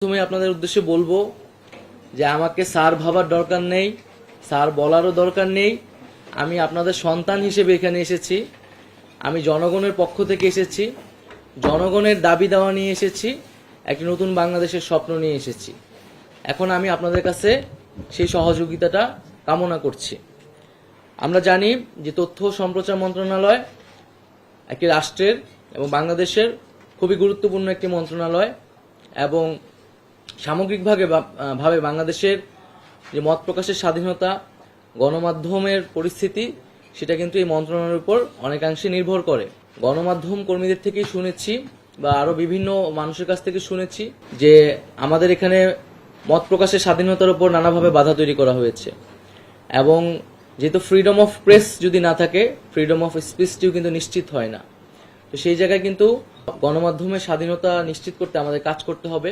তুমি আপনাদের উদ্দেশ্যে বলবো যে আমাকে স্যার ভাবার দরকার নেই, স্যার বলারও দরকার নেই। আমি আপনাদের সন্তান হিসেবে এখানে এসেছি। আমি জনগণের পক্ষ থেকে এসেছি, জনগণের দাবি দেওয়া নিয়ে এসেছি, একটি নতুন বাংলাদেশের স্বপ্ন নিয়ে এসেছি। এখন আমি আপনাদের কাছে সেই সহযোগিতাটা কামনা করছি। আমরা জানি যে তথ্য ও সম্প্রচার মন্ত্রণালয় একটি রাষ্ট্রের এবং বাংলাদেশের খুবই গুরুত্বপূর্ণ একটি মন্ত্রণালয় এবং সামগ্রিকভাবে বাংলাদেশের যে মত প্রকাশের স্বাধীনতা, গণমাধ্যমের পরিস্থিতি, সেটা কিন্তু এই মন্ত্রণালয়ের উপর অনেকাংশে নির্ভর করে। গণমাধ্যম কর্মীদের থেকেই শুনেছি বা আরো বিভিন্ন মানুষের কাছ থেকে শুনেছি যে আমাদের এখানে মত প্রকাশের স্বাধীনতার উপর নানাভাবে বাধা তৈরি করা হয়েছে এবং যেহেতু ফ্রিডম অফ প্রেস যদি না থাকে, ফ্রিডম অফ স্পিচটিও কিন্তু নিশ্চিত হয় না। তো সেই জায়গায় কিন্তু গণমাধ্যমের স্বাধীনতা নিশ্চিত করতে আমাদের কাজ করতে হবে।